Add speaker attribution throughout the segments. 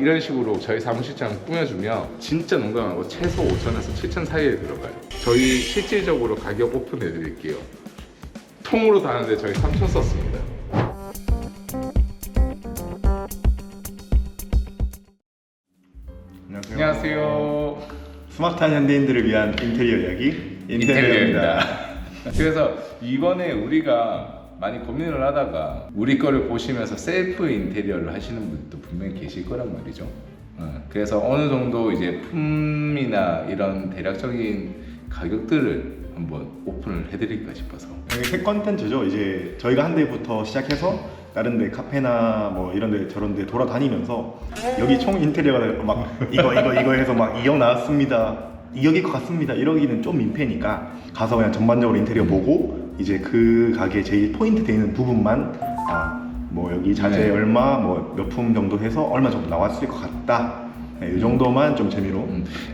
Speaker 1: 이런 식으로 저희 사무실장 꾸며주면 진짜 농담하고 최소 5천에서 7천 사이에 들어가요. 저희 실질적으로 가격 오픈해 드릴게요. 통으로 다는데 저희 3천 썼습니다. 안녕하세요.
Speaker 2: 스마트한 현대인들을 위한 인테리어 이야기 인테리어입니다.
Speaker 1: 그래서 이번에 우리가 많이 고민을 하다가 우리 거를 보시면서 셀프 인테리어를 하시는 분들도 분명히 계실 거란 말이죠. 그래서 어느 정도 이제 품이나 이런 대략적인 가격들을 한번 오픈을 해드릴까 싶어서.
Speaker 2: 여기 새 컨텐츠죠. 이제 저희가 한 대부터 시작해서 다른 데 카페나 뭐 이런 데 저런 데 돌아다니면서 여기 총 인테리어가 막 이거 해서 막 2억 나왔습니다, 2억일 것 같습니다 이러기는 좀 민폐니까 가서 그냥 전반적으로 인테리어 보고 이제 그 가게 제일 포인트 되는 부분만 뭐 여기 자재 얼마 뭐 몇 품 정도 해서 얼마 정도 나왔을 것 같다, 이 정도만 좀 재미로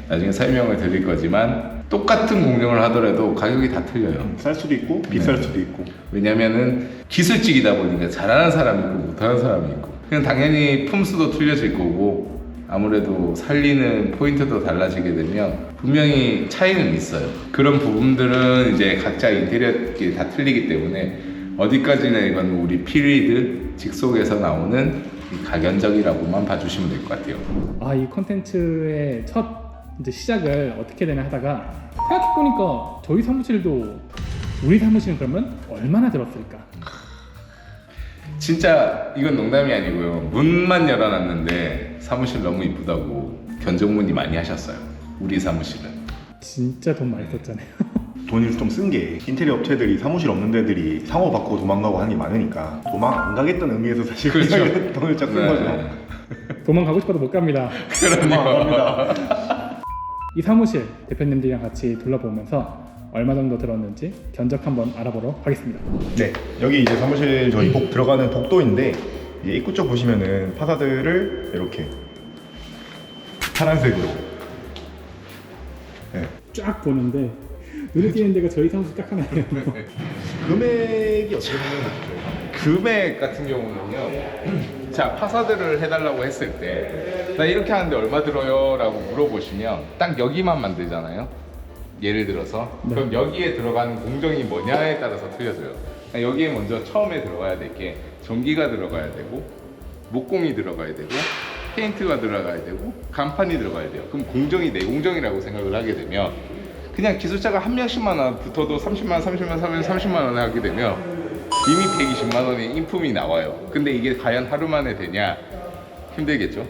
Speaker 1: 나중에 설명을 드릴 거지만 똑같은 공정을 하더라도 가격이 다 틀려요.
Speaker 2: 쌀 수도 있고 비쌀 수도 있고.
Speaker 1: 왜냐면은 기술직이다 보니까 잘하는 사람이 있고 못하는 사람이 있고, 그냥 당연히 품수도 틀려질 거고 아무래도 살리는 포인트도 달라지게 되면 분명히 차이는 있어요. 그런 부분들은 이제 각자 인테리어끼리 다 틀리기 때문에 어디까지나 이건 우리 피리드 직속에서 나오는 이 각연적이라고만 봐주시면 될 것 같아요.
Speaker 3: 이 컨텐츠의 첫 이제 시작을 어떻게 되나 하다가 생각해보니까 저희 사무실도 우리 사무실은 그러면 얼마나 들었을까?
Speaker 1: 진짜 이건 농담이 아니고요. 문만 열어놨는데 사무실 너무 이쁘다고 견적문의 많이 하셨어요. 우리 사무실은.
Speaker 3: 진짜 돈 많이 썼잖아요.
Speaker 2: 돈을 좀 쓴 게 인테리어 업체들이 사무실 없는 데들이 상호 받고 도망가고 하는 게 많으니까 도망 안 가겠다는 의미에서 사실
Speaker 1: 그렇죠.
Speaker 2: 돈을 쫙 쓴 거죠.
Speaker 3: 도망가고 싶어도 못 갑니다.
Speaker 2: 도망 안 갑니다.
Speaker 3: 이 사무실 대표님들이랑 같이 둘러보면서 얼마 정도 들었는지 견적 한번 알아보러 가겠습니다.
Speaker 2: 네, 여기 이제 사무실 저희 들어가는 복도인데 이제 입구 쪽 보시면은 파사드를 이렇게 파란색으로
Speaker 3: 쫙 보는데 눈에 띄는 데가 저희 사무실 딱 하나예요.
Speaker 2: 금액이 어떻게 되는
Speaker 1: 금액 같은 경우는요. 자, 파사드를 해달라고 했을 때 나 이렇게 하는데 얼마 들어요? 라고 물어보시면 딱 여기만 만들잖아요. 예를 들어서
Speaker 3: 네.
Speaker 1: 그럼 여기에 들어가는 공정이 뭐냐에 따라서 틀려져요. 여기에 먼저 처음에 들어가야 될 게 전기가 들어가야 되고 목공이 들어가야 되고 페인트가 들어가야 되고 간판이 들어가야 돼요. 그럼 공정이 내 공정이라고 생각을 하게 되면 그냥 기술자가 한 명씩만 붙어도 30만, 30만 원에 하게 되면 이미 120만 원의 인품이 나와요. 근데 이게 과연 하루 만에 되냐? 힘들겠죠?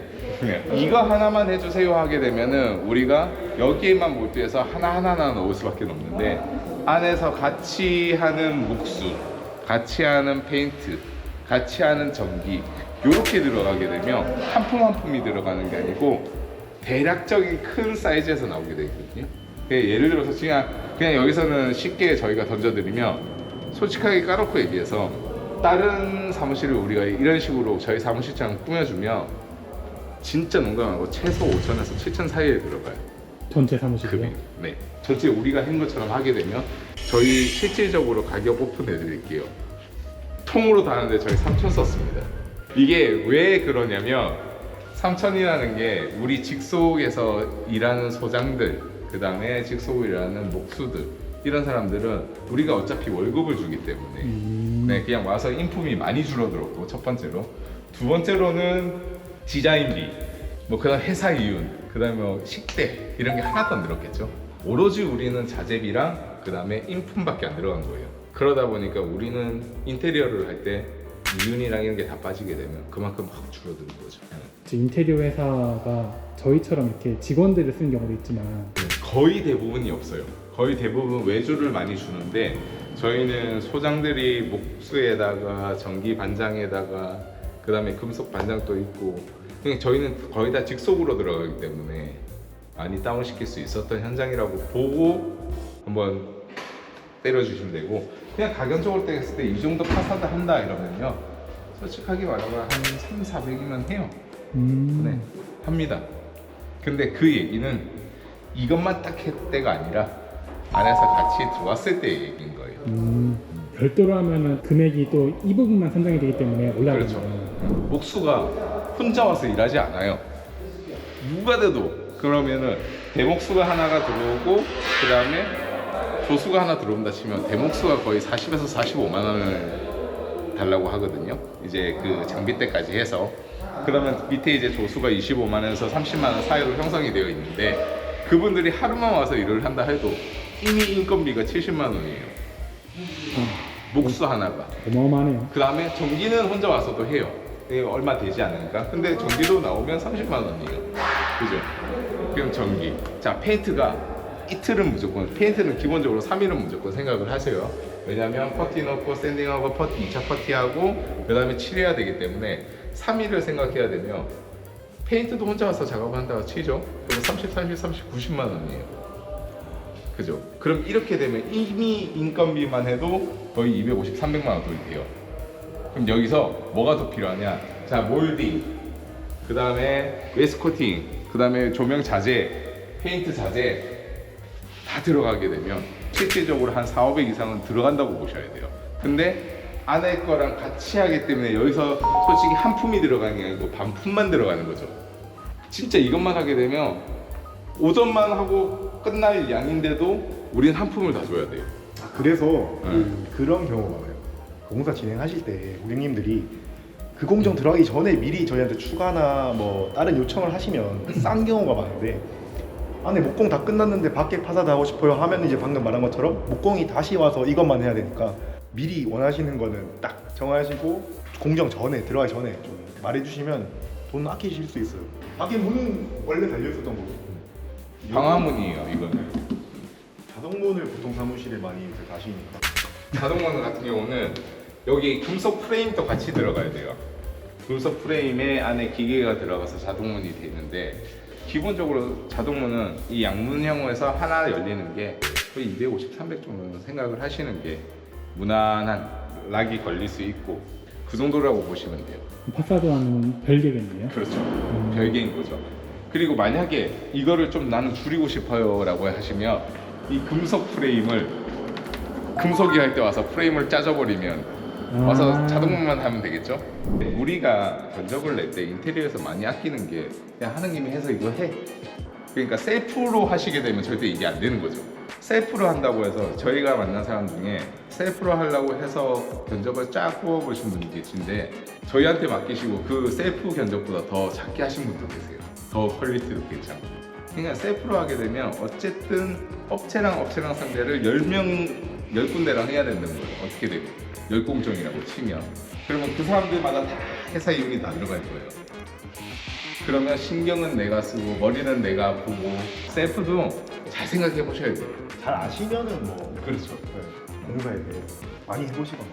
Speaker 1: 이거 하나만 해주세요 하게 되면은 우리가 여기에만 몰두해서 하나하나 넣을 수밖에 없는데 안에서 같이 하는 목수, 같이 하는 페인트, 같이 하는 전기 이렇게 들어가게 되면 한 품 한 품이 들어가는 게 아니고 대략적인 큰 사이즈에서 나오게 되거든요. 예를 들어서 그냥 여기서는 쉽게 저희가 던져드리면 솔직하게 까놓고 얘기해서 다른 사무실을 우리가 이런 식으로 저희 사무실장 꾸며주면 진짜 농담하고 최소 5천에서 7천 사이에 들어가요.
Speaker 3: 전체 사무실이요?
Speaker 1: 네. 전체 우리가 한 것처럼 하게 되면 저희 실질적으로 가격 오픈해 드릴게요. 통으로 다는데 저희 3천 썼습니다. 이게 왜 그러냐면 3천이라는 게 우리 직속에서 일하는 소장들, 그 다음에 직속으로 일하는 목수들 이런 사람들은 우리가 어차피 월급을 주기 때문에 네, 그냥 와서 인품이 많이 줄어들었고 첫 번째로, 두 번째로는 디자인비, 뭐 그다음 회사 이윤, 그다음에 뭐 식대 이런 게 하나도 안 들었겠죠. 오로지 우리는 자재비랑 그다음에 인품밖에 안 들어간 거예요. 그러다 보니까 우리는 인테리어를 할 때 이윤이랑 이런 게 다 빠지게 되면 그만큼 확 줄어드는 거죠.
Speaker 3: 인테리어 회사가 저희처럼 이렇게 직원들을 쓰는 경우도 있지만
Speaker 1: 거의 대부분이 없어요. 거의 대부분 외주를 많이 주는데 저희는 소장들이 목수에다가 전기 반장에다가 그 다음에 금속 반장도 있고, 그냥 저희는 거의 다 직속으로 들어가기 때문에 많이 다운시킬 수 있었던 현장이라고 보고 한번 때려주시면 되고, 그냥 가격적으로 떼었을 때 이 정도 파사드 한다 이러면요 솔직하게 말하면 한 300~400이면 해요. 네, 합니다. 근데 그 얘기는 이것만 딱 했을 때가 아니라 안에서 같이 들어왔을 때 얘기인 거예요.
Speaker 3: 별도로 하면은 금액이 또 이 부분만 산정이 되기 때문에 올라가는
Speaker 1: 그렇죠.
Speaker 3: 거예요.
Speaker 1: 목수가 혼자 와서 일하지 않아요. 누가 돼도 그러면은 대목수가 하나가 들어오고 그 다음에 조수가 하나 들어온다 치면 대목수가 거의 40에서 45만 원을 달라고 하거든요. 이제 그 장비대까지 해서. 그러면 밑에 이제 조수가 25만 원에서 30만 원 사이로 형성이 되어 있는데 그분들이 하루만 와서 일을 한다 해도 이미 인건비가 70만 원이에요. 목수 하나가.
Speaker 3: 어마어마하네요.
Speaker 1: 그 다음에 전기는 혼자 와서도 해요. 이게 얼마 되지 않으니까. 근데 전기도 나오면 30만 원이에요. 그죠? 그럼 전기. 자, 페인트가 이틀은 무조건, 페인트는 기본적으로 3일은 무조건 생각을 하세요. 왜냐면 퍼티 넣고 샌딩하고 퍼티 2차 퍼티하고 그 다음에 칠해야 되기 때문에 3일을 생각해야 되면 페인트도 혼자 와서 작업한다고 치죠. 그럼 30, 90만 원이에요. 그죠? 그럼 이렇게 되면 이미 인건비만 해도 거의 250, 300만 원 돈이 돼요. 그럼 여기서 뭐가 더 필요하냐? 자, 몰딩, 그 다음에 웨스코팅, 그 다음에 조명 자재, 페인트 자재 다 들어가게 되면 실질적으로 한 4, 500 이상은 들어간다고 보셔야 돼요. 근데 안에 거랑 같이 하기 때문에 여기서 솔직히 한 품이 들어가는 게 아니고 반품만 들어가는 거죠. 진짜 이것만 하게 되면 오전만 하고 끝날 양인데도 우린 한 품을 다 줘야 돼요.
Speaker 2: 그래서 그런 경우가 많아요. 공사 진행하실 때 고객님들이 그 공정 들어가기 전에 미리 저희한테 추가나 뭐 다른 요청을 하시면 싼 경우가 많은데 안에 목공 다 끝났는데 밖에 파사드 하고 싶어요 하면 이제 방금 말한 것처럼 목공이 다시 와서 이것만 해야 되니까 미리 원하시는 거는 딱 정하시고 공정 전에 들어가기 전에 좀 말해주시면 돈 아끼실 수 있어요. 밖에 문은 원래 달려 있었던 거고
Speaker 1: 방화문이에요, 이거는.
Speaker 2: 자동문을 보통 사무실에 많이 가시니까.
Speaker 1: 자동문 같은 경우는 여기 금속 프레임도 같이 들어가야 돼요. 금속 프레임에 안에 기계가 들어가서 자동문이 되는데 기본적으로 자동문은 이 양문형에서 하나 열리는 게 거의 250, 300 정도는 생각을 하시는 게 무난한 락이 걸릴 수 있고 그 정도라고 보시면 돼요.
Speaker 3: 파사드와는 별개겠네요.
Speaker 1: 그렇죠. 별개인 거죠. 그리고 만약에 이거를 좀 나는 줄이고 싶어요 라고 하시면 이 금속 프레임을 금속이 할 때 와서 프레임을 짜져버리면 와서 자동문만 하면 되겠죠. 우리가 견적을 낼 때 인테리어에서 많이 아끼는 게 그냥 하는 김에 해서 이거 해. 그러니까 셀프로 하시게 되면 절대 이게 안 되는 거죠. 셀프로 한다고 해서 저희가 만난 사람 중에 셀프로 하려고 해서 견적을 쫙 뽑아보신 분이 계신데 저희한테 맡기시고 그 셀프 견적보다 더 작게 하신 분도 계세요. 더 퀄리티도 괜찮고. 그러니까 셀프로 하게 되면 어쨌든 업체랑 상대를 10군데랑 해야 된다는 거예요. 어떻게 되고 10공정이라고 치면 그러면 그 사람들마다 다 회사 이용이 다 들어갈 거예요. 그러면 신경은 내가 쓰고 머리는 내가 보고 셀프도 잘 생각해 보셔야 돼요.
Speaker 2: 잘 아시면은 뭐
Speaker 1: 그렇죠.
Speaker 2: 공사에 대해 많이 해보시거나